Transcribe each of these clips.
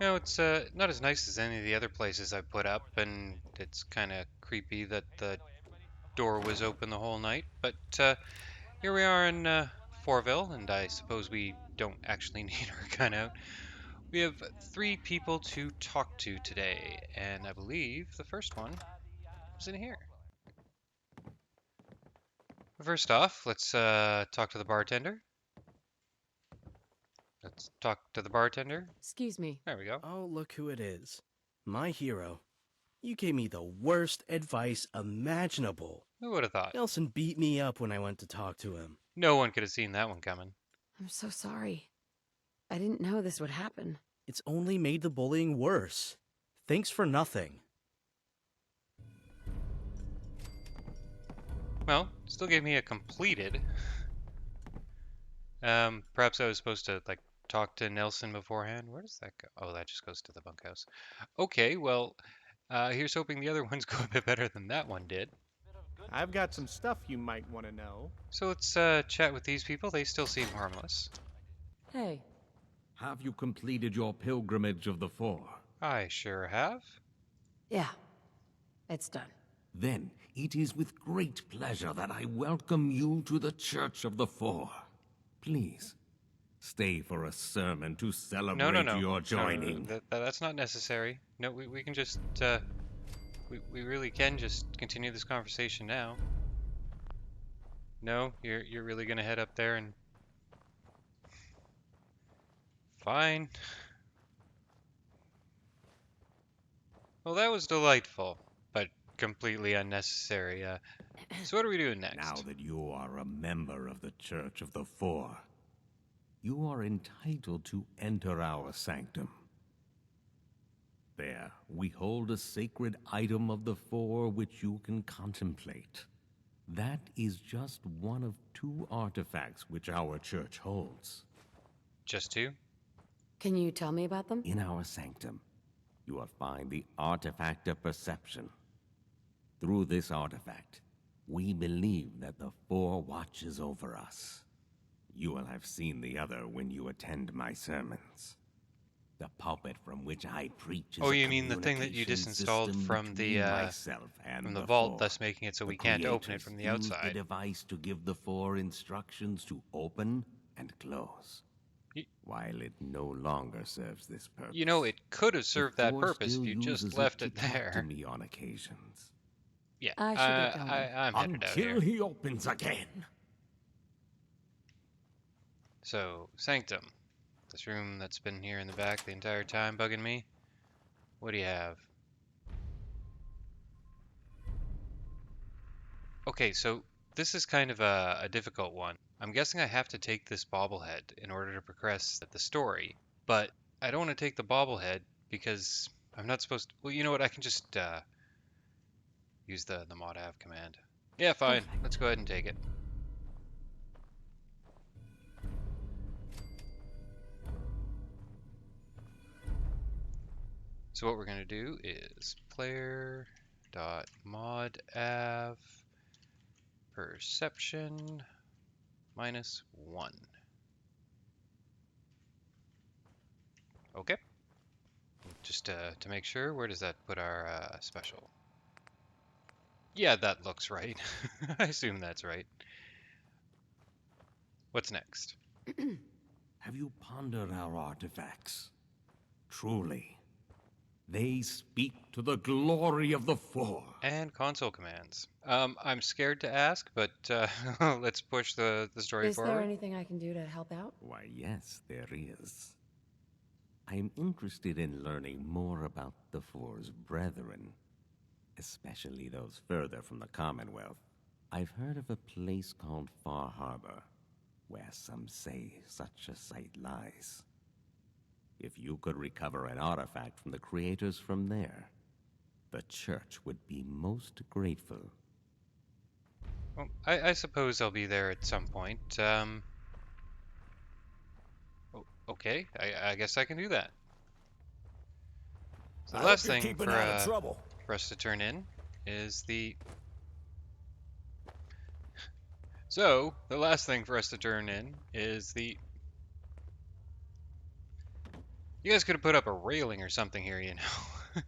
You know, it's not as nice as any of the other places I've put up, and it's kind of creepy that the door was open the whole night. But here we are in Forville, and I suppose we don't actually need our gun out. We have three people to talk to today, and I believe the first one is in here. First off, let's talk to the bartender. Let's talk to the bartender. Excuse me. There we go. Oh, look who it is. My hero. You gave me the worst advice imaginable. Who would have thought? Nelson beat me up when I went to talk to him. No one could have seen that one coming. I'm so sorry. I didn't know this would happen. It's only made the bullying worse. Thanks for nothing. Well, still gave me a completed. Perhaps I was supposed to like talk to Nelson beforehand. Where does that go? Oh, that just goes to the bunkhouse. Okay, well, here's hoping the other ones go a bit better than that one did. I've got some stuff you might want to know. So let's chat with these people. They still seem harmless. Hey. Have you completed your pilgrimage of the Four? I sure have. Yeah. It's done. Then it is with great pleasure that I welcome you to the Church of the Four. Please, stay for a sermon to celebrate No. your joining. That's not necessary. No, we can just, we really can just continue this conversation now. No, you're really gonna head up there and... Fine. Well, that was delightful, but completely unnecessary. So what are we doing next? Now that you are a member of the Church of the Four, you are entitled to enter our sanctum. There, we hold a sacred item of the Four which you can contemplate. That is just one of two artifacts which our church holds. Just two? Can you tell me about them? In our sanctum, you will find the artifact of perception. Through this artifact, we believe that the Four watches over us. You will have seen the other when you attend my sermons. The pulpit from which I preach is Oh, you mean the thing that you disinstalled from the vault, Four. thus making it so The we can't open it creators from the used outside. the device to give the Four instructions to open and close. Y- While it no longer serves this purpose. You know, it could have the served that Four purpose if still you just uses left to it talk there. to me on occasions. Yeah, I should get going. I'm headed out here. Until he opens again. So, Sanctum. This room that's been here in the back the entire time bugging me. What do you have? Okay, so this is kind of a difficult one. I'm guessing I have to take this bobblehead in order to progress the story, but I don't want to take the bobblehead because I'm not supposed to... Well, you know what? I can just use the mod av command. Yeah, fine. Perfect. Let's go ahead and take it. So what we're going to do is player.modav perception -1. Okay. Just to make sure, where does that put our special? Yeah, that looks right. I assume that's right. What's next? Have you pondered our artifacts? Truly, they speak to the glory of the Four. And console commands. I'm scared to ask, but let's push the story Is forward. there anything I can do to help out? Why, yes, there is. I am interested in learning more about the Four's brethren, especially those further from the Commonwealth. I've heard of a place called Far Harbor, where some say such a site lies. If you could recover an artifact from the creators from there, the church would be most grateful. Well, I suppose I'll be there at some point. Okay, I guess I can do that. So the last thing for us to turn in is the... So, the last thing for us to turn in is the You guys could have put up a railing or something here, you know.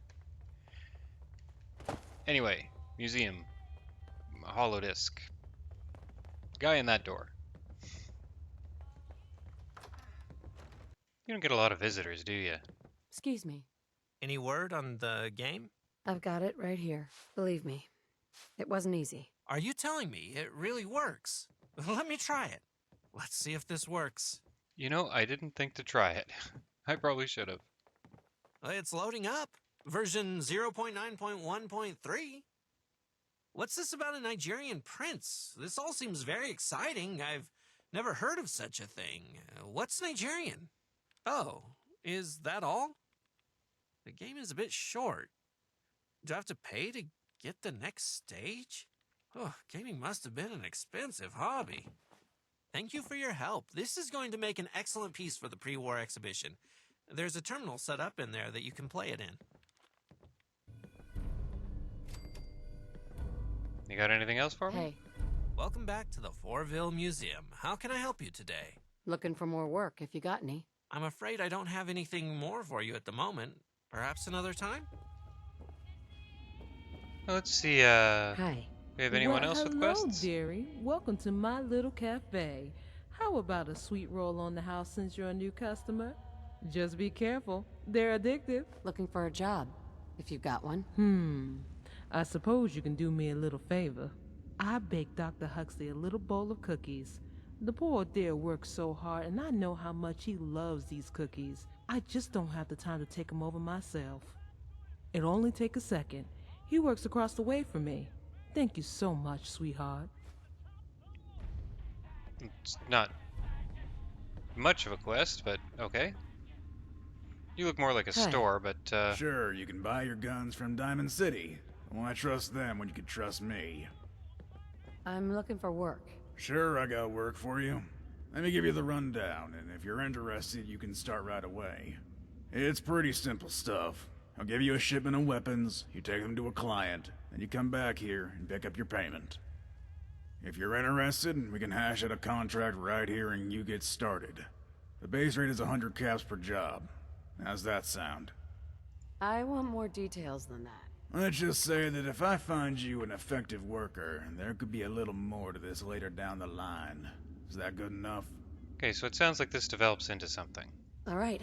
Anyway, museum, hollow disc. Guy in that door. You don't get a lot of visitors, do you? Excuse me. Any word on the game? I've got it right here. Believe me, it wasn't easy. Are you telling me it really works? Let me try it. Let's see if this works. You know, I didn't think to try it. I probably should have. It's loading up. Version 0.9.1.3. What's this about a Nigerian prince? This all seems very exciting. I've never heard of such a thing. What's Nigerian? Oh, is that all? The game is a bit short. Do I have to pay to get the next stage? Oh, gaming must have been an expensive hobby. Thank you for your help. This is going to make an excellent piece for the pre-war exhibition. There's a terminal set up in there that you can play it in. You got anything else for me? Hey, Welcome back to the Forville Museum. How can I help you today? looking for more work if you got any. I'm afraid I don't have anything more for you at the moment. Perhaps another time? Let's see, Hi. we have anyone Well, else with hello, quests? dearie. Welcome to my little cafe. How about a sweet roll on the house since you're a new customer? Just be careful. They're addictive. Looking for a job if you got one. I suppose you can do me a little favor. I baked Dr. Huxley a little bowl of cookies. The poor dear works so hard, and I know how much he loves these cookies. I just don't have the time to take 'em over myself. It'll only take a second. He works across the way from me. Thank you so much, sweetheart. It's not much of a quest, but okay. You look more like a Hi. store, but, Sure, you can buy your guns from Diamond City. Why trust them when you can trust me? I'm looking for work. Sure, I got work for you. Let me give you the rundown, and if you're interested, you can start right away. It's pretty simple stuff. I'll give you a shipment of weapons, you take them to a client, and you come back here and pick up your payment. If you're interested, we can hash out a contract right here and you get started. The base rate is 100 caps per job. How's that sound? I want more details than that. Let's just say that if I find you an effective worker, there could be a little more to this later down the line. Is that good enough? okay, so it sounds like this develops into something. All right,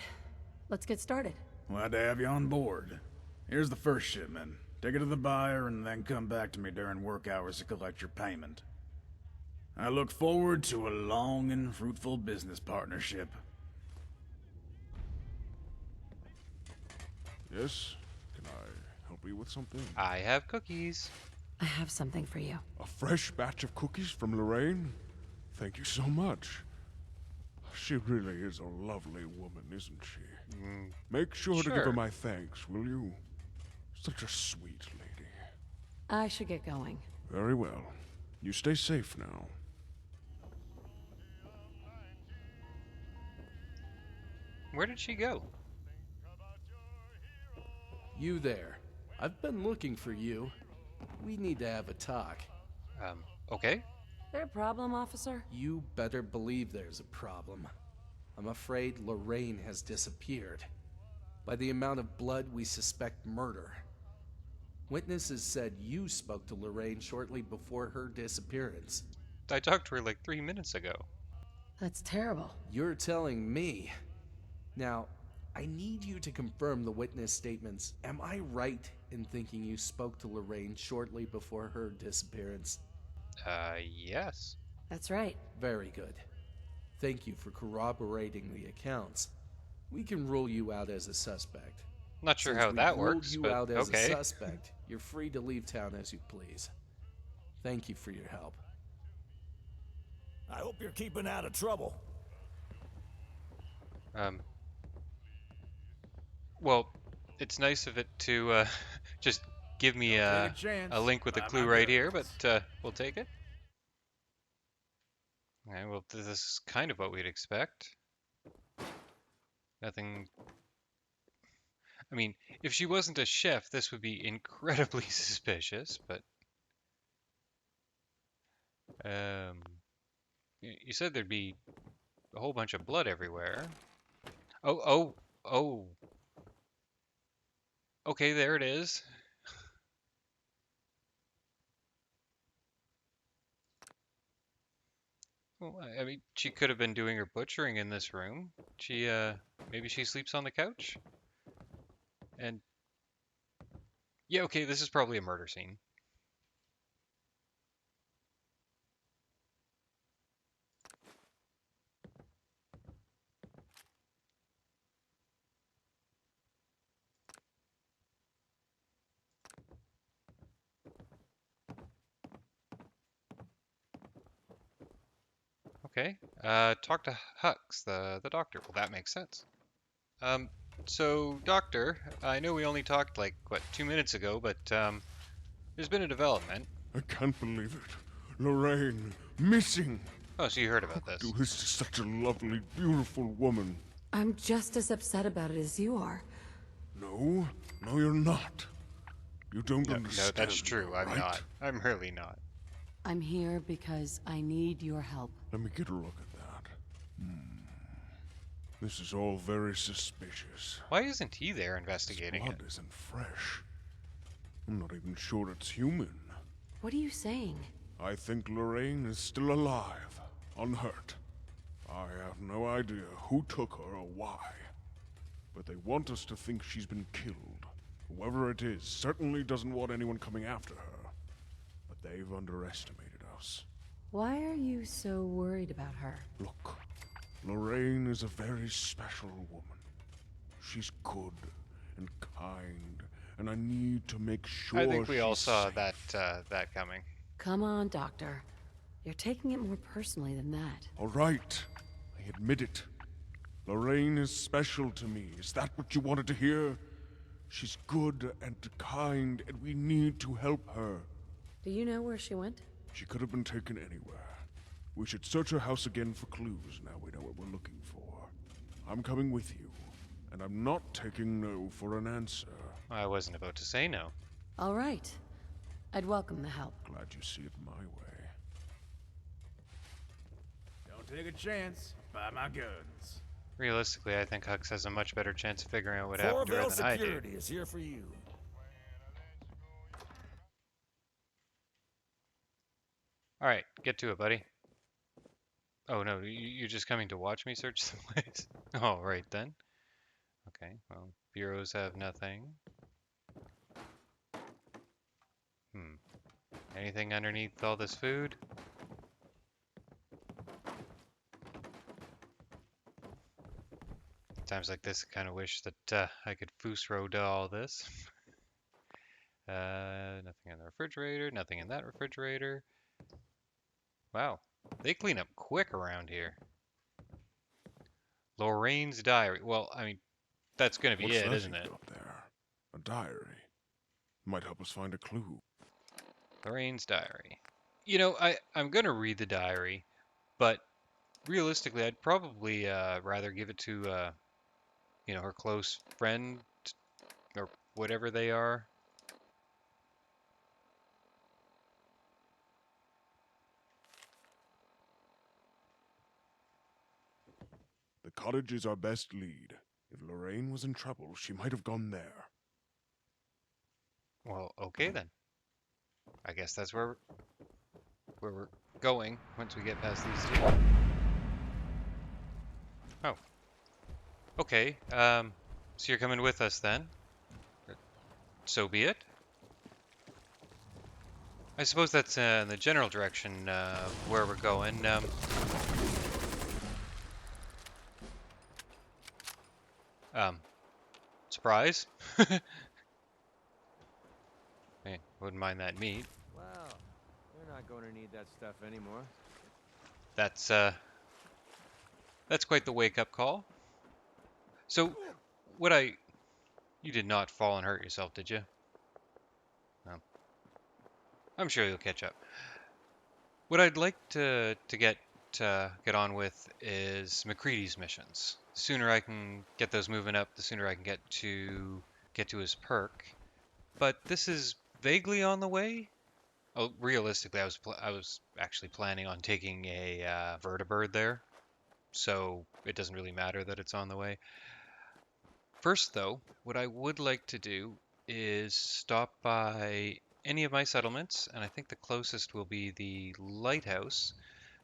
let's get started. Glad to have you on board. Here's the first shipment. Take it to the buyer and then come back to me during work hours to collect your payment. I look forward to a long and fruitful business partnership. Yes? Can I help you with something? I have cookies. I have something for you. A fresh batch of cookies from Lorraine? Thank you so much. She really is a lovely woman, isn't she? Make sure to give her sure. my thanks, will you? Such a sweet lady. I should get going. Very well. You stay safe now. Where did she go? You there. I've been looking for you. We need to have a talk. Okay. There a problem, officer? You better believe there's a problem. I'm afraid Lorraine has disappeared. By the amount of blood, we suspect murder. Witnesses said you spoke to Lorraine shortly before her disappearance. I talked to her like 3 minutes ago. That's terrible. You're telling me. Now, I need you to confirm the witness statements. Am I right in thinking you spoke to Lorraine shortly before her disappearance? Yes. That's right. Very good. Thank you for corroborating the accounts. We can rule you out as a suspect. Not sure Since how we've that ruled works, you but out as okay. a suspect, you're free to leave town as you please. Thank you for your help. I hope you're keeping out of trouble. Well, it's nice of it to just give me Don't take a chance. a link with a Buy clue my right here, goods. but we'll take it. Okay, well, this is kind of what we'd expect. Nothing. I mean, if she wasn't a chef, this would be incredibly suspicious, but. You said there'd be a whole bunch of blood everywhere. Oh, oh. Okay, there it is. Well, I mean, she could have been doing her butchering in this room. Maybe she sleeps on the couch? And, yeah, okay, this is probably a murder scene. Okay, talk to Hux, the doctor. Well, that makes sense. Um, so, doctor, I know we only talked, like, what, 2 minutes ago, but, there's been a development. I can't believe it. Lorraine, missing. Oh, so you heard Who about could this? do this to such a lovely, beautiful woman? I'm just as upset about it as you are. No, no, you're not. You don't No, no, understand, that's true. I'm right? not. I'm really not. I'm here because I need your help. Let me get a look at that. This is all very suspicious. Why isn't he there This investigating blood it? isn't fresh. I'm not even sure it's human. What are you saying? I think Lorraine is still alive, unhurt. I have no idea who took her or why. But they want us to think she's been killed. Whoever it is certainly doesn't want anyone coming after her. But they've underestimated us. Why are you so worried about her? Look, Lorraine is a very special woman. She's good and kind, and I need to make sure I think we all she's saw safe. that coming. Come on, Doctor. You're taking it more personally than that. All right, I admit it. Lorraine is special to me. Is that what you wanted to hear? She's good and kind, and we need to help her. Do you know where she went? She could have been taken anywhere. We should search her house again for clues now we know what we're looking for. I'm coming with you, and I'm not taking no for an answer. I wasn't about to say no. All right. I'd welcome the help. Glad you see it my way. Don't take a chance. Buy my guns. Realistically, I think Hux has a much better chance of figuring out what happened to her Forville than I do. Security is here for you. All right, get to it, buddy. Oh no, you're just coming to watch me search the place? All right then. Okay, well, bureaus have nothing. Anything underneath all this food? Times like this, I kind of wish that I could foos road all this. Nothing in the refrigerator, nothing in that refrigerator. Wow, they clean up quick around here. Lorraine's diary. Well, I mean, that's gonna be What's it, that isn't you've it? got there? A diary. Might help us find a clue. Lorraine's diary. You know, I'm gonna read the diary, but realistically, I'd probably rather give it to her close friend or whatever they are. The cottage is our best lead. If Lorraine was in trouble, she might have gone there. Well, okay then. I guess that's where we're going once we get past these two. Oh. Okay. So you're coming with us then? So be it. I suppose that's in the general direction where we're going. Surprise? Hey, wouldn't mind that meat. Well, you're not going to need that stuff anymore. That's quite the wake-up call. So, you did not fall and hurt yourself, did you? No. I'm sure you'll catch up. What I'd like to get on with is MacCready's missions. The sooner I can get those moving up, the sooner I can get to his perk. But this is vaguely on the way. Oh, realistically, I was actually planning on taking a vertibird there, so it doesn't really matter that it's on the way. First, though, what I would like to do is stop by any of my settlements, and I think the closest will be the lighthouse,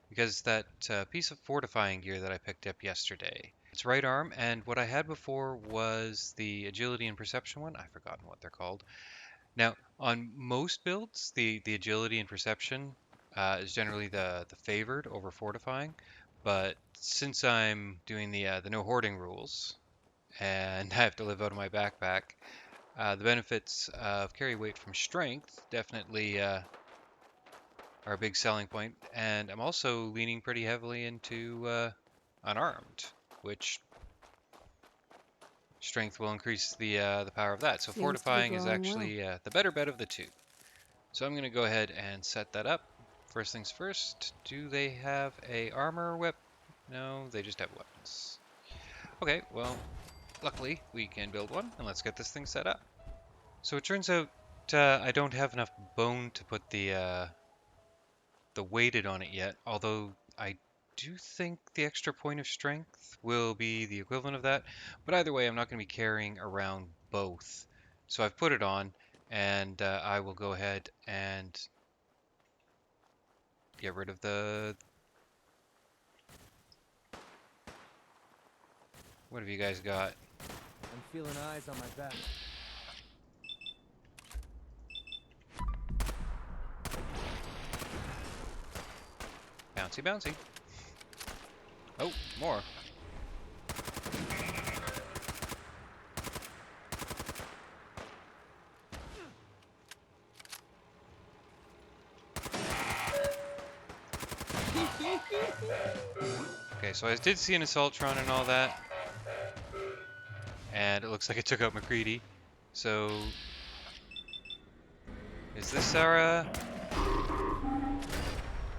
because that piece of fortifying gear that I picked up yesterday, it's right arm, and what I had before was the agility and perception one. I've forgotten what they're called. Now, on most builds, the agility and perception is generally the favored over fortifying, but since I'm doing the no hoarding rules and I have to live out of my backpack, the benefits of carry weight from strength definitely are a big selling point, and I'm also leaning pretty heavily into unarmed, which strength will increase the power of that. So Seems to be fortifying is growing well. actually the better bet of the two. So I'm going to go ahead and set that up. First things first, do they have a armor whip? No, they just have weapons. Okay, well, luckily we can build one, and let's get this thing set up. So it turns out I don't have enough bone to put the weighted on it yet, although I do think the extra point of strength will be the equivalent of that. But either way, I'm not going to be carrying around both. So I've put it on, and I will go ahead and get rid of the... What have you guys got? I'm feeling eyes on my back. Bouncy, bouncy. Oh, more. Okay, so I did see an Assaultron and all that, and it looks like it took out MacCready. So, is this our...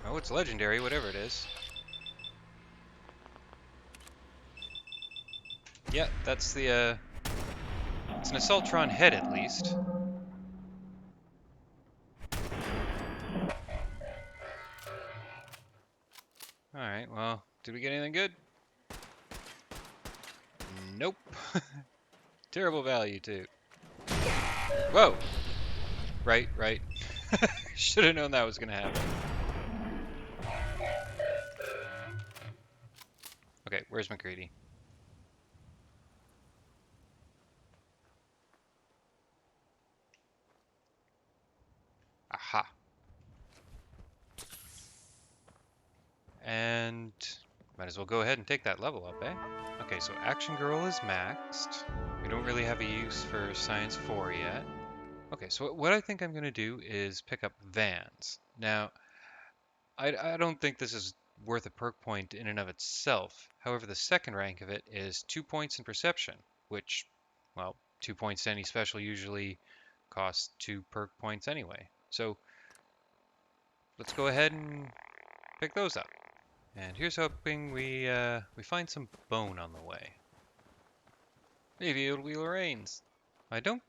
Oh, it's legendary, whatever it is. Yeah, that's the, it's an Assaultron head at least. Alright, well, did we get anything good? Nope. Terrible value, too. Whoa! Right, right. Should have known that was gonna happen. Okay, where's MacCready? Aha. And might as well go ahead and take that level up, eh? Okay, so Action Girl is maxed. We don't really have a use for Science 4 yet. Okay, so what I think I'm going to do is pick up Vans. Now, I don't think this is worth a perk point in and of itself. However, the second rank of it is 2 points in Perception, which, well, 2 points to any special usually costs 2 perk points anyway. So let's go ahead and pick those up. And here's hoping we find some bone on the way. Maybe it'll be Lorraine's. I don't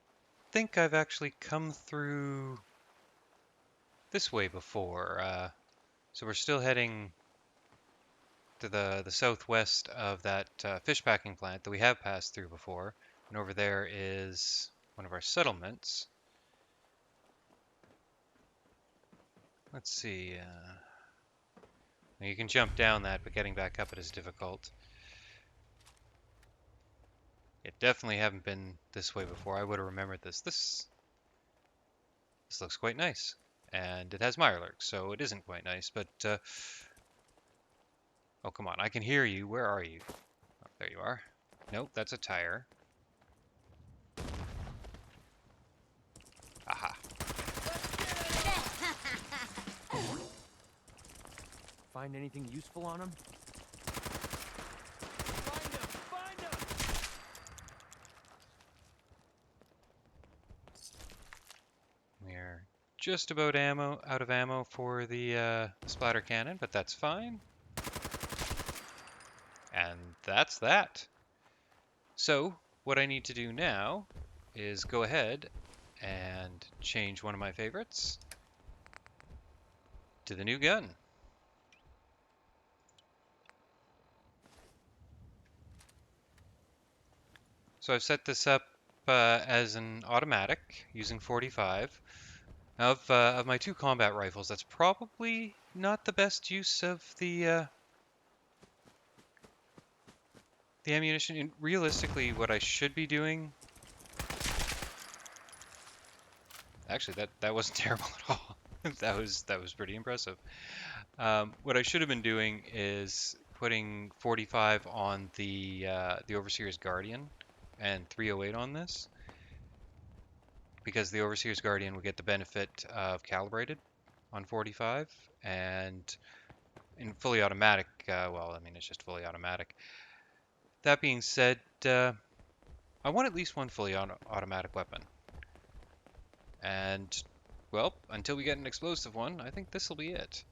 think I've actually come through this way before. So we're still heading to the southwest of that fish packing plant that we have passed through before. And over there is one of our settlements. Let's see. You can jump down that, but getting back up it is difficult. It definitely haven't been this way before. I would have remembered this. This looks quite nice. And it has Mirelurks, so it isn't quite nice, but... Oh, come on. I can hear you. Where are you? Oh, there you are. Nope, that's a tire. Aha. Find anything useful on him? Find him! We're just about out of ammo for the splatter cannon, but that's fine. And that's that. So, what I need to do now is go ahead and change one of my favorites to the new gun. So So I've set this up as an automatic using 45. Of my two combat rifles, that's probably not the best use of the ammunition. And realistically, what I should be doing, actually, that wasn't terrible at all. that was pretty impressive. What I should have been doing is putting 45 on the Overseer's Guardian and 308 on this, because the Overseer's Guardian would get the benefit of calibrated on 45, and in fully automatic, well, I mean, it's just fully automatic. That being said, I want at least one fully automatic weapon. And, well, until we get an explosive one, I think this will be it.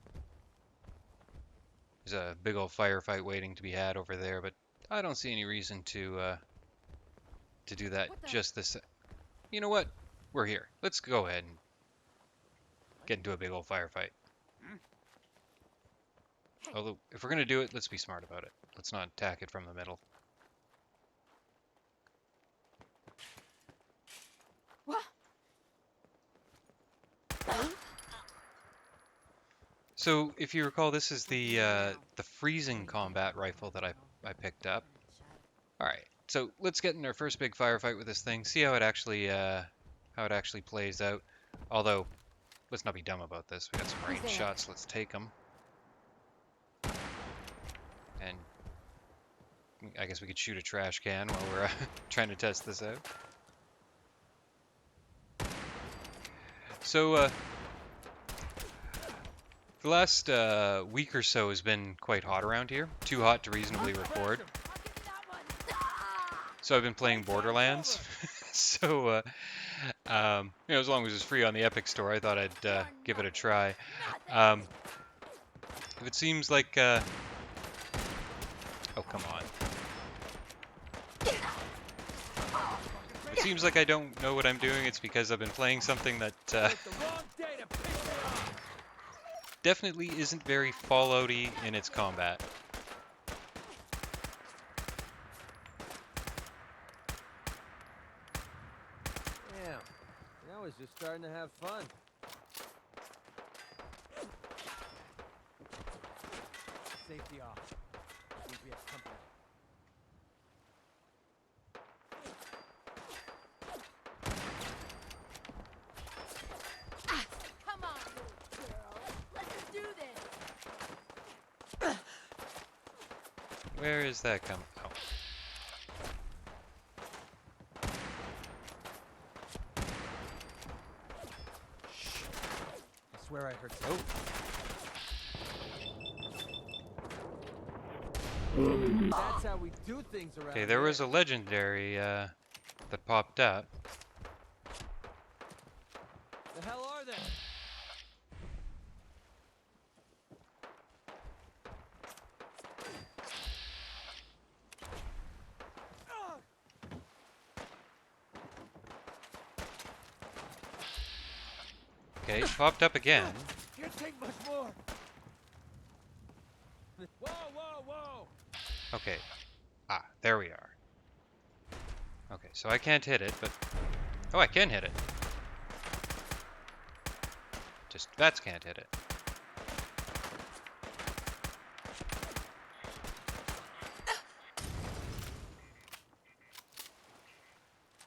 There's a big old firefight waiting to be had over there, but I don't see any reason to do that just this. You know what? We're here. Let's go ahead and get into a big old firefight. Although, if we're gonna do it, let's be smart about it. Let's not attack it from the middle. What? So, if you recall, this is the freezing combat rifle that I picked up. All right, so let's get in our first big firefight with this thing. See how it actually plays out. Although, let's not be dumb about this. We got some range shots. Let's take them. And I guess we could shoot a trash can while we're trying to test this out. So, the last week or so has been quite hot around here. Too hot to reasonably record. So I've been playing Borderlands. So, as long as it's free on the Epic Store, I thought I'd give it a try. If it seems like, oh, come on. If it seems like I don't know what I'm doing, it's because I've been playing something that definitely isn't very Fallout-y in its combat. Damn. Now it's just starting to have fun. Safety off. Seems we have company. Come on, little girl. Let's just do this. Where is that coming? Oh. I swear I heard Oh. That's how we do things around Okay, there was a legendary that popped up. The hell are they? Okay, popped up again. Can't take much more. Whoa, whoa, whoa! Okay. Ah, there we are. Okay, so I can't hit it, but... Oh, I can hit it. Just Vats can't hit it.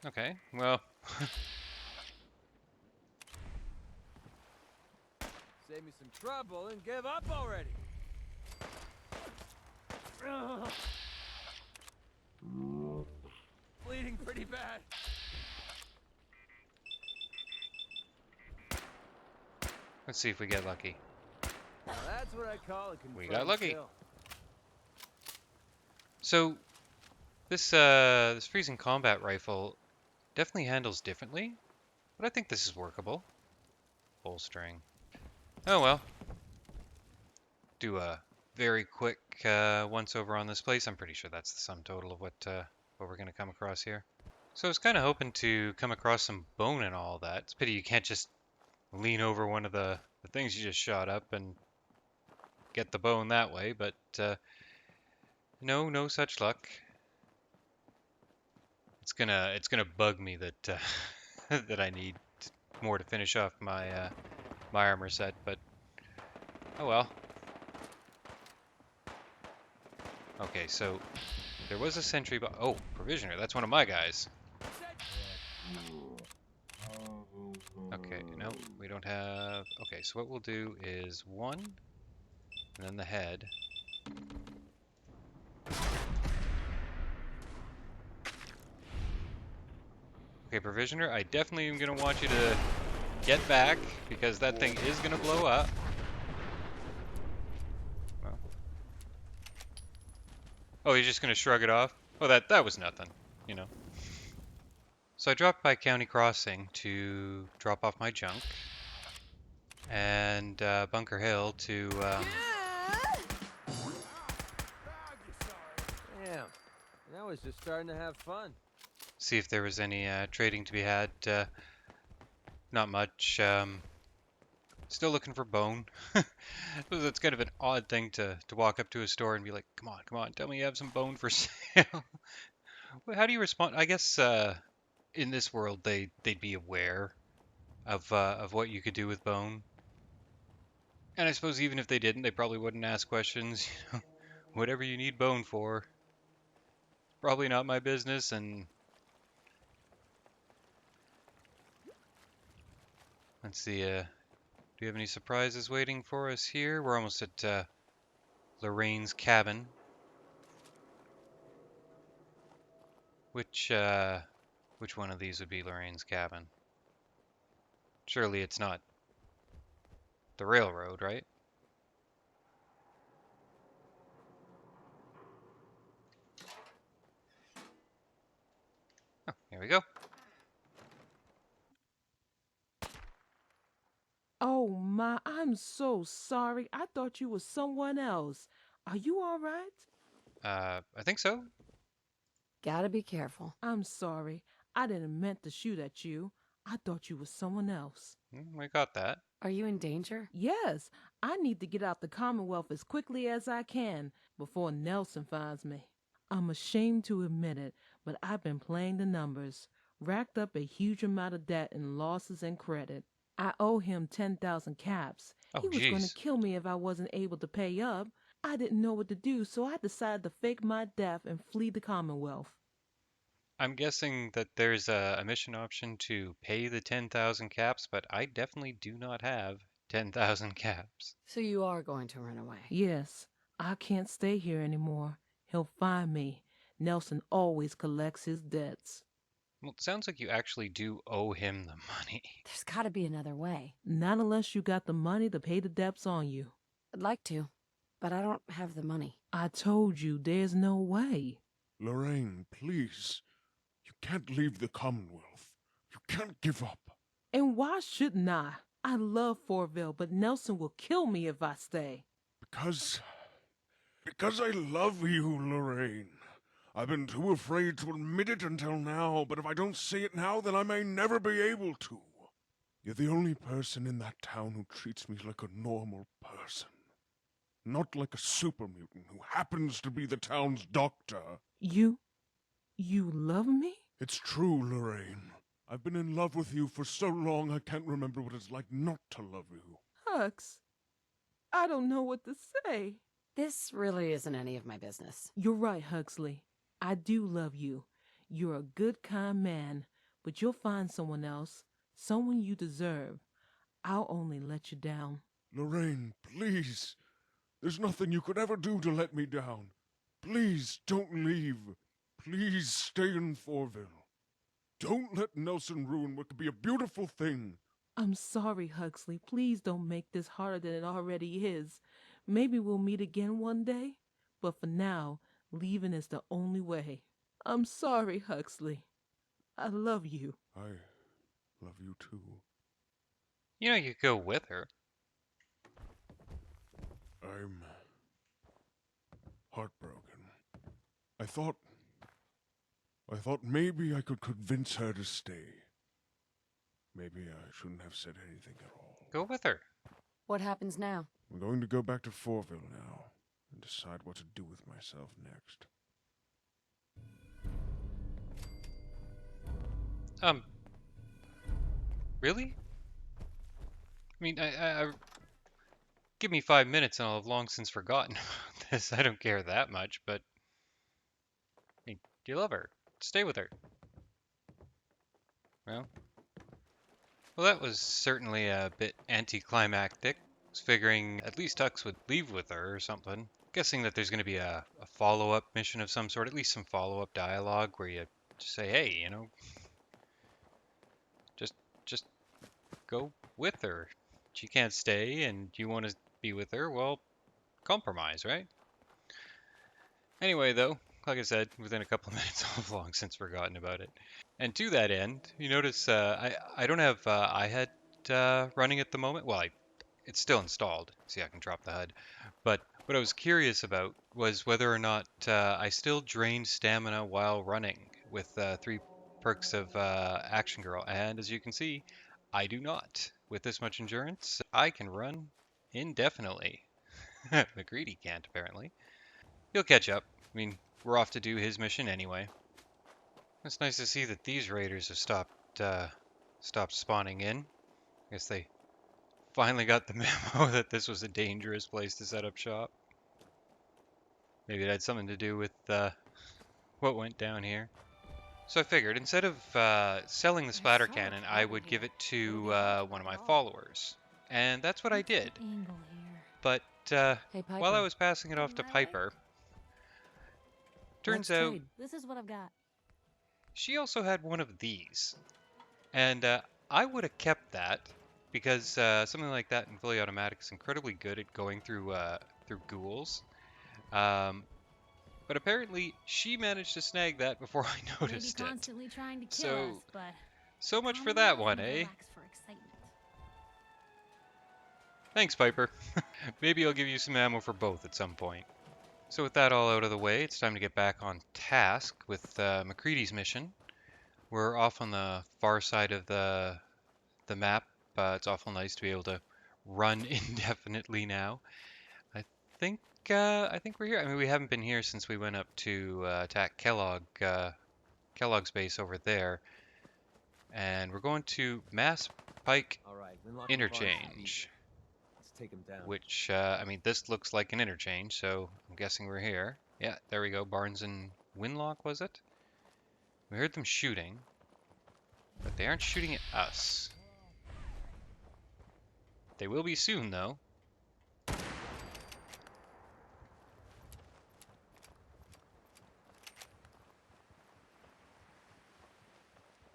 Okay, well... Save me some trouble and give up already. Bleeding pretty bad. Let's see if we get lucky. Now that's what I call a We got lucky. kill. So, this freezing combat rifle definitely handles differently, but I think this is workable. Bolstering. Oh well. Do a very quick once over on this place. I'm pretty sure that's the sum total of what we're gonna come across here. So I was kind of hoping to come across some bone and all that. It's a pity you can't just lean over one of the things you just shot up and get the bone that way, but no such luck. It's it's gonna bug me that that I need more to finish off my my armor set, but oh well. Okay, so there was a sentry, but oh, provisioner, that's one of my guys. Okay, no, we don't have. Okay, so what we'll do is one, and then the head. Okay, provisioner, I definitely am gonna want you to get back because that thing is gonna blow up. Well. Oh, he's just gonna shrug it off? Oh, that was nothing, you know. So I dropped by County Crossing to drop off my junk, and Bunker Hill to Damn. Now it's just starting to have fun. see if there was any trading to be had. Not much. Still looking for bone. It's kind of an odd thing to walk up to a store and be like, come on, tell me you have some bone for sale. How do you respond? I guess in this world they'd be aware of what you could do with bone. And I suppose even if they didn't, they probably wouldn't ask questions. You know, whatever you need bone for, probably not my business. And let's see, do you have any surprises waiting for us here? We're almost at Lorraine's cabin. Which one of these would be Lorraine's cabin? Surely it's not the railroad, right? Oh, here we go. Oh my, I'm so sorry. I thought you were someone else. Are you all right? I think so. Gotta be careful. I'm sorry. I didn't meant to shoot at you. I thought you were someone else. We got that. Are you in danger? Yes, I need to get out the Commonwealth as quickly as I can before Nelson finds me. I'm ashamed to admit it, but I've been playing the numbers, racked up a huge amount of debt in losses and credit. I owe him 10,000 caps. Oh, He was going to jeez. kill me if I wasn't able to pay up. I didn't know what to do, so I decided to fake my death and flee the Commonwealth. I'm guessing that there's a mission option to pay the 10,000 caps, but I definitely do not have 10,000 caps. So you are going to run away? Yes, I can't stay here anymore. He'll find me. Nelson always collects his debts. Well, it sounds like you actually do owe him the money. There's gotta be another way. Not unless you got the money to pay the debts on you. I'd like to, but I don't have the money. I told you there's no way. Lorraine, please. You can't leave the Commonwealth. You can't give up. And why shouldn't I? I love Fortville, but Nelson will kill me if I stay. Because I love you, Lorraine. I've been too afraid to admit it until now, but if I don't say it now, then I may never be able to. You're the only person in that town who treats me like a normal person. Not like a super mutant who happens to be the town's doctor. You love me? It's true, Lorraine. I've been in love with you for so long I can't remember what it's like not to love you. Hux, I don't know what to say. This really isn't any of my business. You're right, Huxley. I do love you. You're a good, kind man, but you'll find someone else, someone you deserve. I'll only let you down. Lorraine, please. There's nothing you could ever do to let me down. Please don't leave. Please stay in Fortville. Don't let Nelson ruin what could be a beautiful thing. I'm sorry, Huxley. Please don't make this harder than it already is. Maybe we'll meet again one day, but for now, leaving is the only way. I'm sorry, Huxley. I love you. I love you too. You know, you could go with her. I'm heartbroken. I thought maybe I could convince her to stay. Maybe I shouldn't have said anything at all. Go with her. What happens now? I'm going to go back to Fortville now and decide what to do with myself next. Really? I mean, give me 5 minutes and I'll have long since forgotten this. I don't care that much, but I mean, do you love her? Stay with her. Well, well, that was certainly a bit anticlimactic. I was figuring at least Tux would leave with her or something. Guessing that there's going to be a follow-up mission of some sort, at least some follow-up dialogue where you just say, hey, just just go with her. She can't stay and you want to be with her, well, compromise, right? Anyway, though, like I said, within a couple of minutes, I've long since forgotten about it. And to that end, you notice I don't have iHead running at the moment. Well, it's still installed. See, I can drop the HUD. But what I was curious about was whether or not I still drain stamina while running with 3 perks of Action Girl. And as you can see, I do not. With this much endurance, I can run indefinitely. MacCready can't, apparently. He'll catch up. I mean, we're off to do his mission anyway. It's nice to see that these raiders have stopped spawning in. I guess they finally got the memo that this was a dangerous place to set up shop. Maybe it had something to do with what went down here. So I figured instead of selling the splatter cannon, I would give it to one of my followers. And that's what I did. But Hey, while I Piper. was passing it off to Piper, Let's turns out trade. This is what I've got. she also had one of these. And I would have kept that because something like that in fully automatic is incredibly good at going through ghouls. Um, but apparently she managed to snag that before I Maybe noticed it. constantly trying to kill us, So but so much for that Commonwealth one, never eh? lacks for excitement. Thanks, Piper. Maybe I'll give you some ammo for both at some point. So with that all out of the way, it's time to get back on task with MacCready's mission. We're off on the far side of the map. It's awful nice to be able to run indefinitely now. I think I think we're here. I mean, we haven't been here since we went up to attack Kellogg's base over there, and we're going to Mass Pike All right, Winlock and Barnes Interchange. Let's take him down. Which I mean, this looks like an interchange, so I'm guessing we're here. Yeah, there we go. Barnes and Winlock, was it? We heard them shooting, but they aren't shooting at us. They will be soon, though.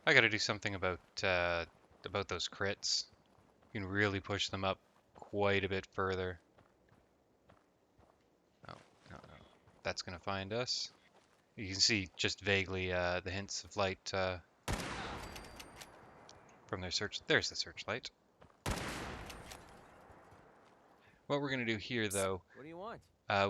I gotta do something about those crits. You can really push them up quite a bit further. Oh, no, no. That's gonna find us. You can see just vaguely the hints of light from their search. There's the searchlight. What we're gonna do here, though, What do you want?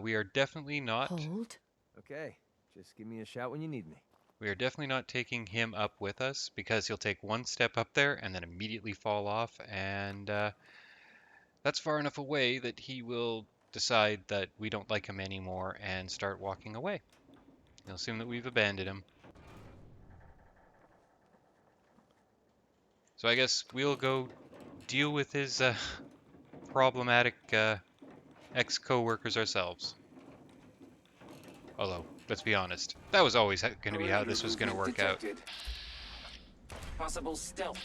we are definitely not. Hold. Okay, just give me a shout when you need me. We are definitely not taking him up with us because he'll take one step up there and then immediately fall off, and that's far enough away that he will decide that we don't like him anymore and start walking away. He'll assume that we've abandoned him. So I guess we'll go deal with his problematic ex-co-workers ourselves. Although, let's be honest, that was always going to be how this was going to work out. Possible stealth.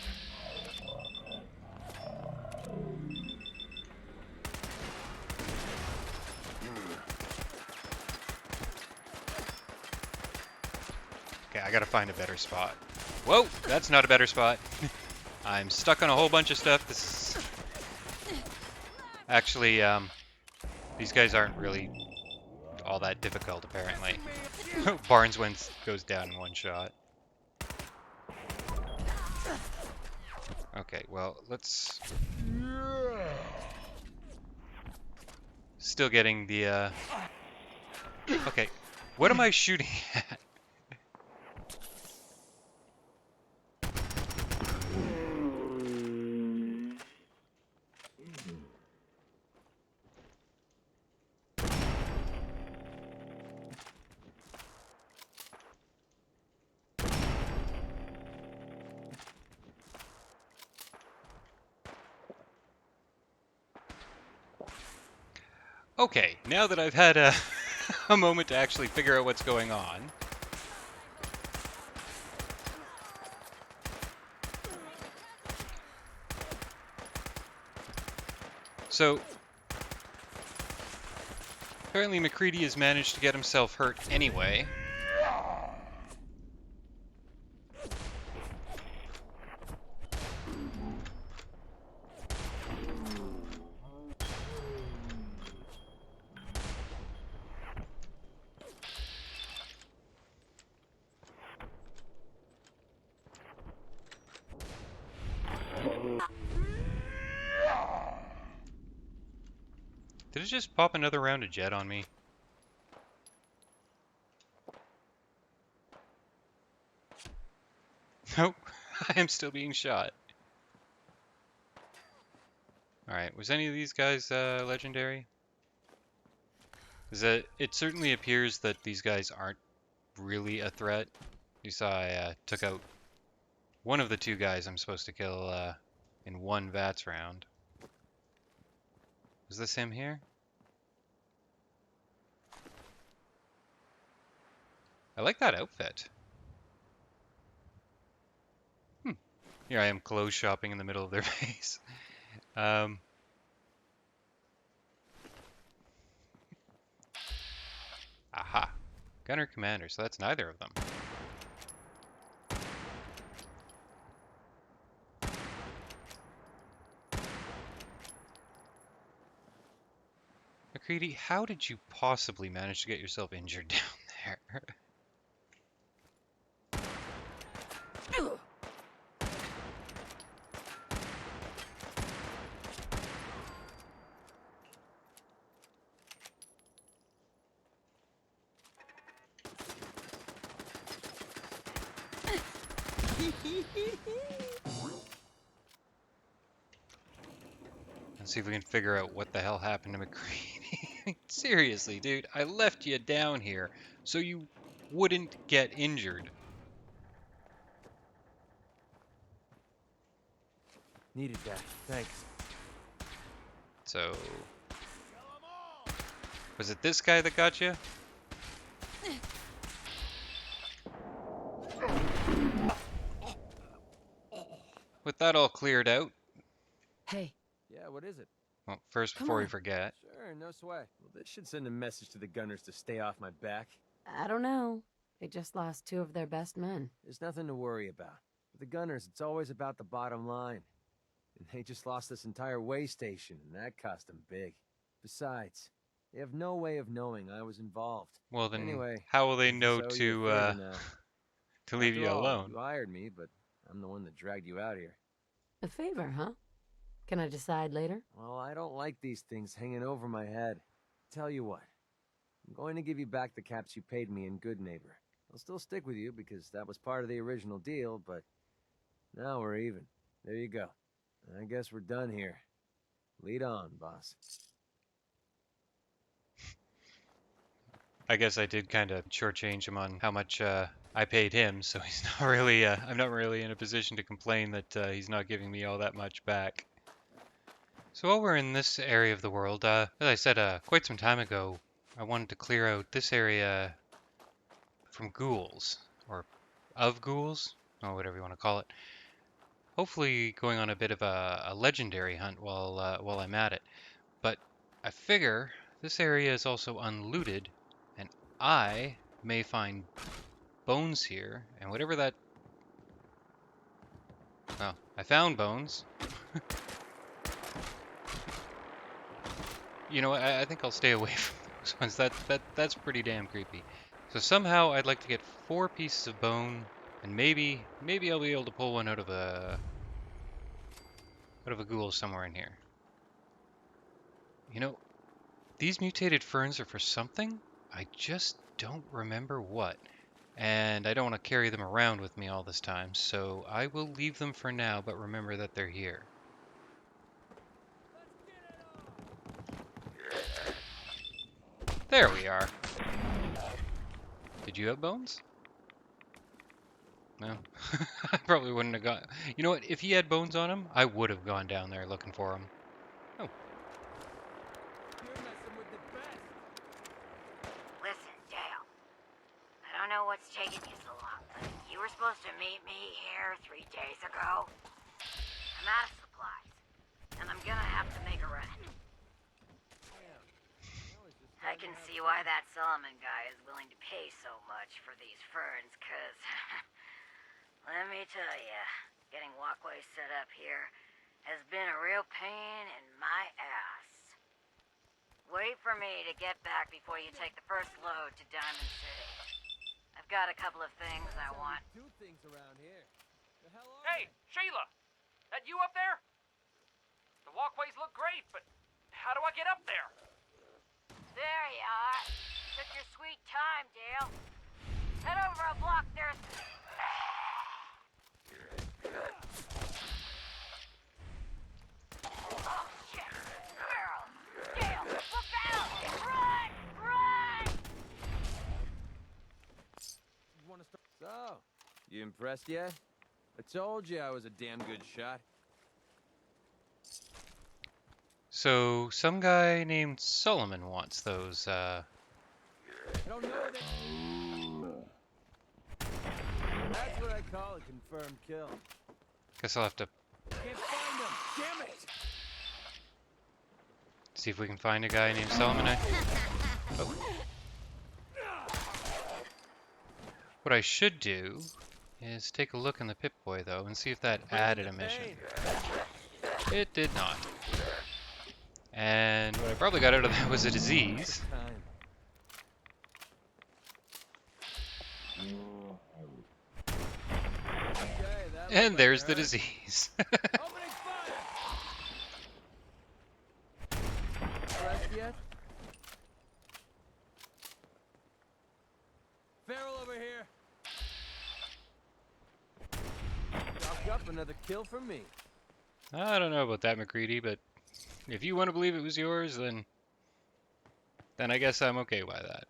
Okay, I gotta find a better spot. Whoa, that's not a better spot. I'm stuck on a whole bunch of stuff. This is... Actually, these guys aren't really all that difficult, apparently. Barnes goes down in one shot. Okay, well, let's... Still getting the, Okay, what am I shooting at? Okay, now that I've had a, a moment to actually figure out what's going on. So, apparently MacCready has managed to get himself hurt anyway. Did it just pop another round of jet on me? Nope, I am still being shot. Alright, was any of these guys legendary? It certainly appears that these guys aren't really a threat. You saw I took out one of the two guys I'm supposed to kill in one VATS round. Was this him here? I like that outfit. Here I am clothes shopping in the middle of their base. Aha. Gunner Commander, so that's neither of them. MacCready, how did you possibly manage to get yourself injured down there? Let's see if we can figure out what the hell happened to MacCready. Seriously, dude, I left you down here so you wouldn't get injured. Needed that. Thanks. So, was it this guy that got you? With that all cleared out, Hey, Yeah, what is it? well, first come before we on. forget, Sure, no sweat. Well, this should send a message to the gunners to stay off my back. I don't know. They just lost two of their best men. There's nothing to worry about. For the gunners, it's always about the bottom line. And they just lost this entire way station, and that cost them big. Besides, they have no way of knowing I was involved. well then, Anyway, how will they I know just owe you to a favor now. to leave After you all, alone? you hired me, but I'm the one that dragged you out here. A favor, huh? Can I decide later? Well, I don't like these things hanging over my head. Tell you what, I'm going to give you back the caps you paid me in Good Neighbor. I'll still stick with you because that was part of the original deal, but now we're even. There you go. I guess we're done here. Lead on, boss. I guess I did kind of shortchange him on how much I paid him, so he's not really. I'm not really in a position to complain that he's not giving me all that much back. So while we're in this area of the world, as I said quite some time ago, I wanted to clear out this area from ghouls, or of ghouls, or whatever you want to call it. Hopefully going on a bit of a legendary hunt while I'm at it. But I figure this area is also unlooted, and I may find bones here, and whatever that... Well, I found bones. You know what, I think I'll stay away from those ones. That's pretty damn creepy. So somehow I'd like to get 4 pieces of bone, and maybe I'll be able to pull one out of a ghoul somewhere in here. You know, these mutated ferns are for something. I just don't remember what. And I don't want to carry them around with me all this time, so I will leave them for now, but remember that they're here. There we are. Did you have bones? No. I probably wouldn't have got... You know what? If he had bones on him, I would have gone down there looking for him. Oh. You're messing with the know what's taking you so long, but you were supposed to meet me here 3 days ago. I'm out of supplies, and I'm gonna have to make a run. I can see why that Solomon guy is willing to pay so much for these ferns, cause let me tell ya, getting walkways set up here has been a real pain in my ass. Wait for me to get back before you take the first load to Diamond City. I've got a couple of things I want. Do things around here. The hell are Hey, Sheila! That you up there? The walkways look great, but how do I get up there? There you are. Took your sweet time, Dale. Head over a block, there's... Oh, shit! Girl! Dale, look out! Run! Run! You want to start? So, you impressed yet? I told you I was a damn good shot. So, some guy named Solomon wants those, I don't know that. That's what I call a confirmed kill. guess I'll have to Can't find them. Damn it! see if we can find a guy named Solomon. Oh. What I should do is take a look in the Pip-Boy, though, and see if that added a mission. It did not. And what I probably got out of that was a disease. And there's the disease. Yet? Farrell over here. Chalk up another kill for me. I don't know about that, MacCready, but if you want to believe it was yours, then I guess I'm okay by that.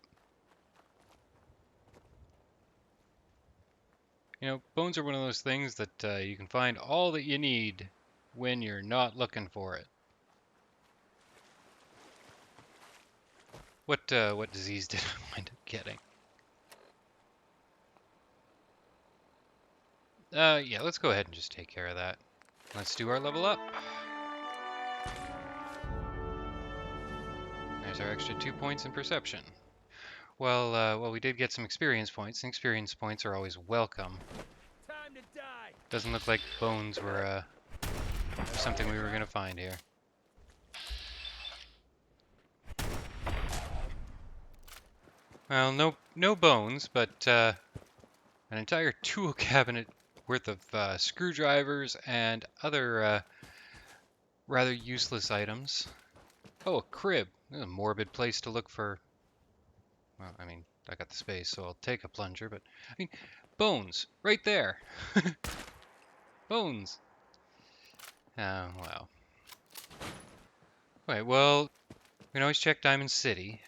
You know, bones are one of those things that you can find all that you need when you're not looking for it. What disease did I wind up getting? Yeah, let's go ahead and just take care of that. Let's do our level up. There's our extra 2 points in perception. Well, we did get some experience points, and experience points are always welcome. Time to die. Doesn't look like bones were something we were gonna find here. Well, no bones, but an entire tool cabinet worth of screwdrivers and other rather useless items. Oh, a crib. This is a morbid place to look for. Well, I mean, I got the space, so I'll take a plunger, but I mean, bones right there. Bones. Oh, wow. Okay, well, we can always check Diamond City.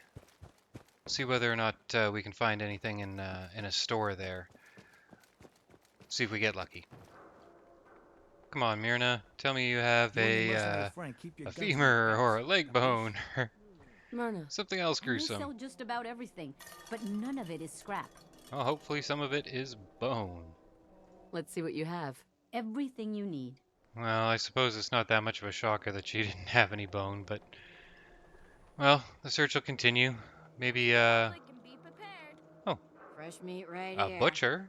See whether or not we can find anything in a store there. See if we get lucky. Come on, Myrna. Tell me you have a femur or a leg bone or Myrna. I something else sell gruesome. just about everything, but none of it is scrap. Well, hopefully some of it is bone. Let's see what you have. Everything you need. Well, I suppose it's not that much of a shocker that she didn't have any bone, but... Well, the search will continue. Maybe, Oh, Fresh meat right a here. butcher?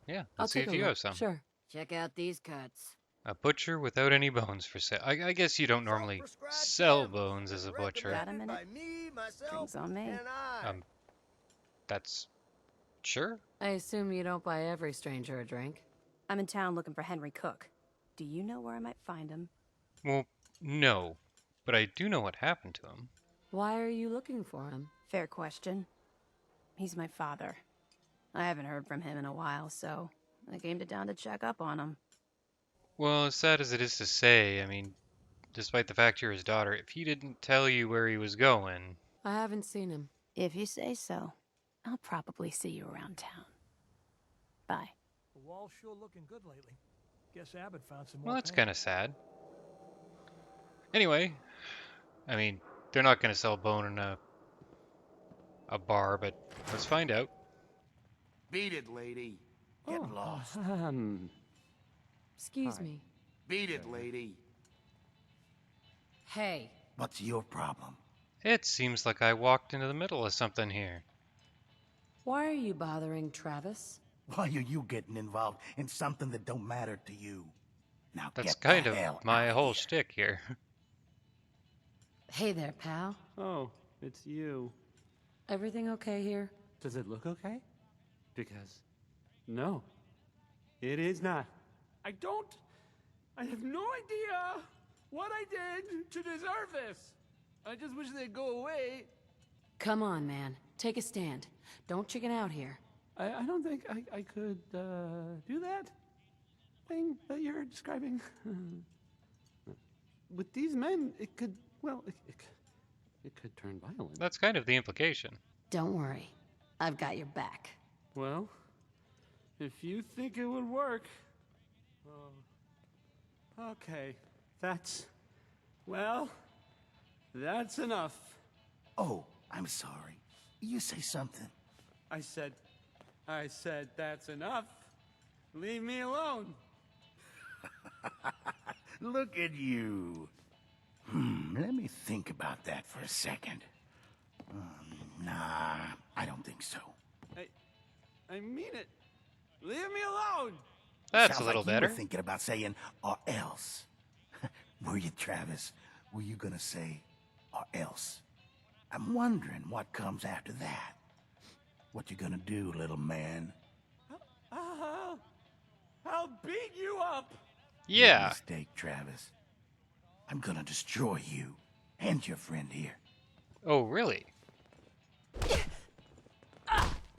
Yeah, I'll let's see take if a you look. have some. Sure. Check out these cuts. A butcher without any bones for sale. I guess you don't normally sell bones as a butcher. Got a minute? Drinks on me. That's... Sure? I assume you don't buy every stranger a drink. I'm in town looking for Henry Cook. Do you know where I might find him? Well, no. But I do know what happened to him. Why are you looking for him? Fair question. He's my father. I haven't heard from him in a while, so I came to town to check up on him. Well, as sad as it is to say, I mean, despite the fact you're his daughter, if he didn't tell you where he was going... I haven't seen him. If you say so, I'll probably see you around town. Bye. The wall's sure looking good lately. Guess Abbott found some more. Well, that's paint. kind of sad. Anyway, I mean, they're not going to sell bone in a bar, but let's find out. Beat it, lady. Get lost. Excuse Hi. me. Beat it, lady. Hey. What's your problem? It seems like I walked into the middle of something here. Why are you bothering Travis? Why are you getting involved in something that don't matter to you? Now That's get the kind of hell my out of whole here. shtick here. Hey there, pal. Oh, it's you. Everything okay here? Does it look okay? Because, no, it is not. I have no idea what I did to deserve this. I just wish they'd go away. Come on, man. Take a stand. Don't chicken out here. I don't think I could do that thing that you're describing. With these men, it could, well, it could turn violent. That's kind of the implication. Don't worry. I've got your back. Well, if you think it would work, okay, that's enough. Oh, I'm sorry. You say something. I said that's enough. Leave me alone. Look at you. Let me think about that for a second. Nah, I don't think so. I mean it. Leave me alone. That's Sounds a little like you better. were thinking about saying or else. Were you, Travis? Were you gonna say or else? I'm wondering what comes after that. What you gonna do, little man? I'll beat you up. Big Yeah. mistake, Travis. I'm gonna destroy you and your friend here. Oh, really?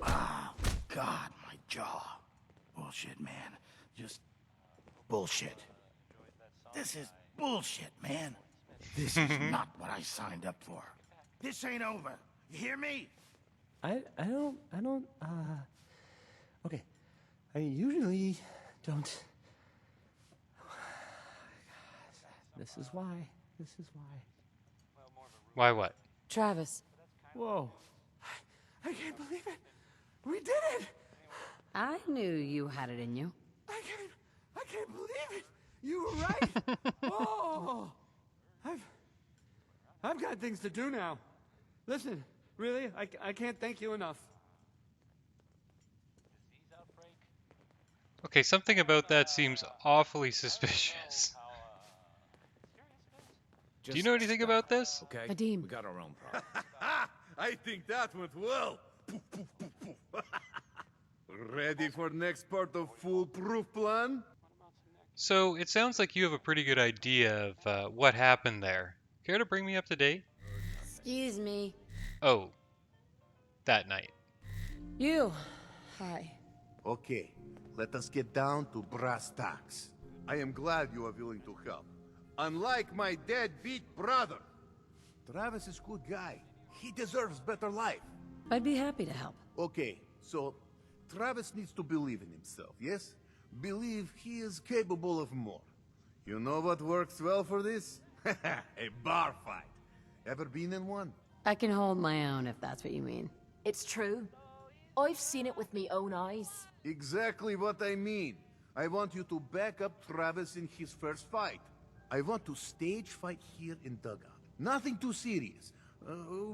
Oh, God, my jaw. Bullshit, man. Just bullshit. This is bullshit, man. This is not what I signed up for. This ain't over. You hear me? I don't, okay. I usually don't. This is why. Why what? Travis. Whoa. I can't believe it. We did it. I knew you had it in you. I can't believe it. You were right. Oh. I've got things to do now. Listen, really, I can't thank you enough. Okay, something about that seems awfully suspicious. Do you know anything about this? Okay? Vadim. We got our own problem. I think that went well. Poof, poof, poof, poof. Ready for next part of foolproof plan? So, it sounds like you have a pretty good idea of what happened there. Care to bring me up to date? Excuse me. Oh, that night. You. Hi. Okay, let us get down to brass tacks. I am glad you are willing to help. Unlike my deadbeat brother. Travis is a good guy. He deserves better life. I'd be happy to help. Okay, so Travis needs to believe in himself, yes? Believe he is capable of more. You know what works well for this? A bar fight. Ever been in one? I can hold my own if that's what you mean. It's true. I've seen it with me own eyes. Exactly what I mean. I want you to back up Travis in his first fight. I want to stage fight here in Dugout. Nothing too serious.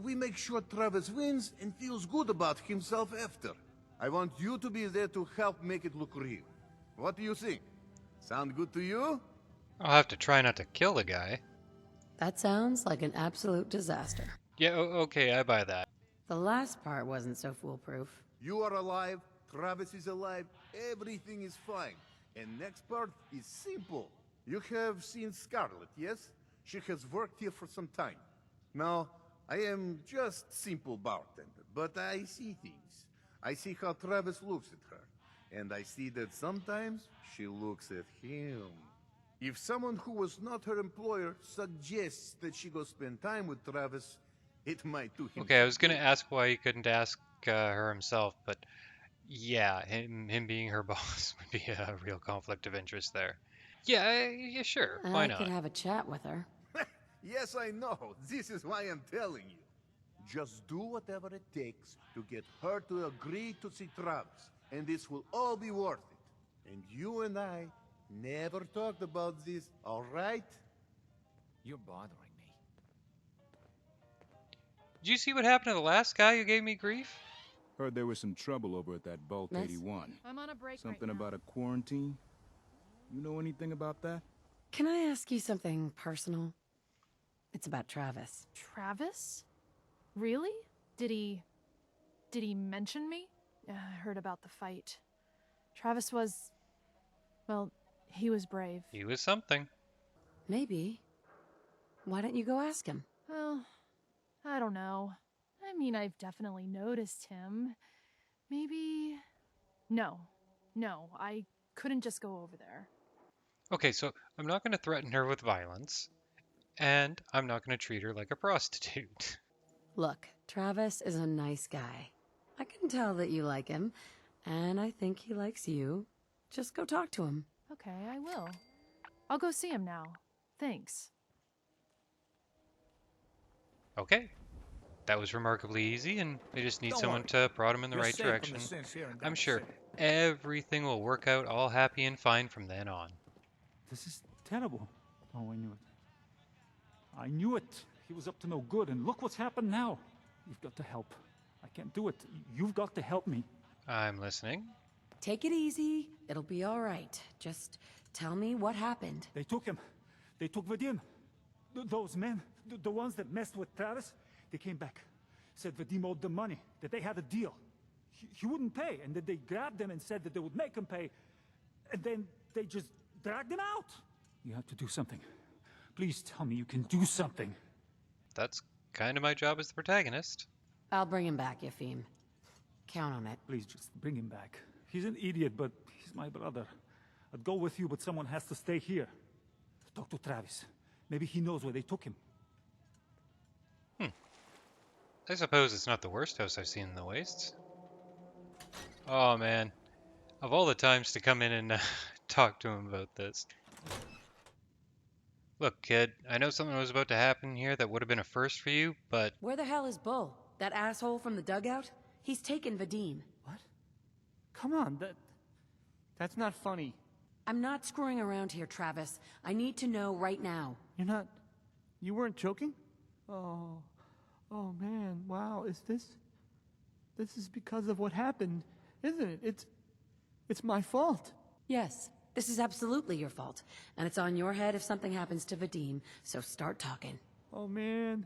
We make sure Travis wins and feels good about himself after. I want you to be there to help make it look real. What do you think? Sound good to you? I'll have to try not to kill the guy. That sounds like an absolute disaster. Yeah, okay, I buy that. The last part wasn't so foolproof. You are alive, Travis is alive, everything is fine. And next part is simple. You have seen Scarlett, yes? She has worked here for some time. Now, I am just simple bartender, but I see things. I see how Travis looks at her. And I see that sometimes she looks at him. If someone who was not her employer suggests that she go spend time with Travis, it might do him. Okay, I was gonna ask why he couldn't ask her himself, but yeah, him being her boss would be a real conflict of interest there. Yeah, sure, why I not? could have a chat with her. Yes, I know. This is why I'm telling you. Just do whatever it takes to get her to agree to see Travis, and this will all be worth it. And you and I never talked about this, all right? You're bothering me. Did you see what happened to the last guy who gave me grief? Heard there was some trouble over at that Bulk Miss? 81. I'm on a break Something right now. about a quarantine? You know anything about that? Can I ask you something personal? It's about Travis. Travis? Really? Did he mention me? I heard about the fight. Travis was... well, he was brave. He was something. Maybe. Why don't you go ask him? Well, I don't know. I mean, I've definitely noticed him. Maybe... No, I couldn't just go over there. Okay, so I'm not going to threaten her with violence, and I'm not going to treat her like a prostitute. Look, Travis is a nice guy. I can tell that you like him, and I think he likes you. Just go talk to him. Okay, I will. I'll go see him now. Thanks. Okay. That was remarkably easy, and I just need Don't someone worry. to prod him in the You're right safe from the direction. sins here in I'm Dodge sure City. everything will work out all happy and fine from then on. This is terrible. Oh, I knew it. I knew it. He was up to no good, and look what's happened now. You've got to help. I can't do it. You've got to help me. I'm listening. Take it easy. It'll be all right. Just tell me what happened. They took him. They took Vadim. Those men, the ones that messed with Travis, they came back. Said Vadim owed them money, that they had a deal. He wouldn't pay, and that they grabbed him and said that they would make him pay. And then they just dragged him out. You have to do something. Please tell me you can do something. That's kind of my job as the protagonist. I'll bring him back, Yefim. Count on it. Please just bring him back. He's an idiot, but he's my brother. I'd go with you, but someone has to stay here. Talk to Travis. Maybe he knows where they took him. I suppose it's not the worst house I've seen in the Wastes. Oh man, of all the times to come in and talk to him about this. Look, kid, I know something was about to happen here that would have been a first for you, but... Where the hell is Bull? That asshole from the dugout? He's taken Vadim. What? Come on, that's not funny. I'm not screwing around here, Travis. I need to know right now. You weren't joking? Oh man, wow, this is because of what happened, isn't it? It's my fault. Yes, this is absolutely your fault. And it's on your head if something happens to Vadim, so start talking. Oh man,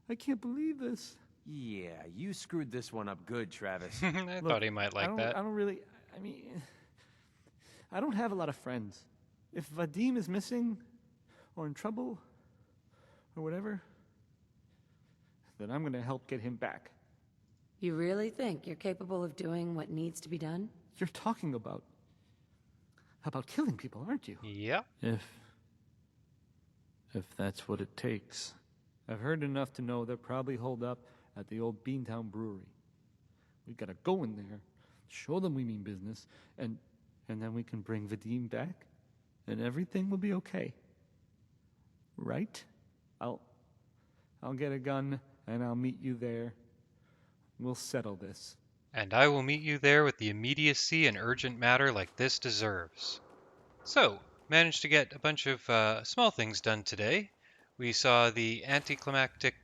I can't believe this. Yeah, you screwed this one up good, Travis. I thought he might like that. I don't have a lot of friends. If Vadim is missing, or in trouble, or whatever, then I'm gonna help get him back. You really think you're capable of doing what needs to be done? You're talking about killing people, aren't you? Yeah. If that's what it takes. I've heard enough to know they're probably holed up at the old Beantown Brewery. We gotta go in there, show them we mean business, and then we can bring Vadim back, and everything will be okay. Right? I'll get a gun, and I'll meet you there. We'll settle this. And I will meet you there with the immediacy and urgent matter like this deserves. So, managed to get a bunch of small things done today. We saw the anticlimactic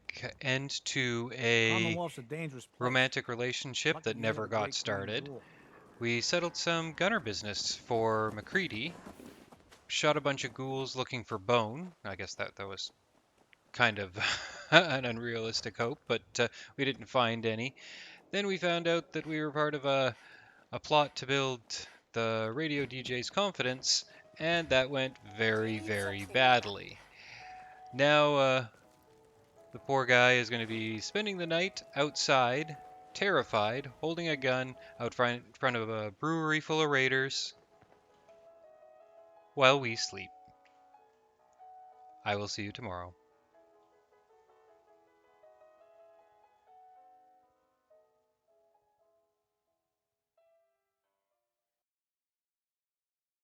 end to a Commonwealth's a dangerous place. romantic relationship Lucky that you never have a got great crown started. jewel. We settled some gunner business for MacCready. Shot a bunch of ghouls looking for bone. I guess that was kind of an unrealistic hope, but we didn't find any. Then we found out that we were part of a plot to build the radio DJ's confidence, and that went very, very badly. Now, the poor guy is going to be spending the night outside, terrified, holding a gun out front of a brewery full of raiders, while we sleep. I will see you tomorrow.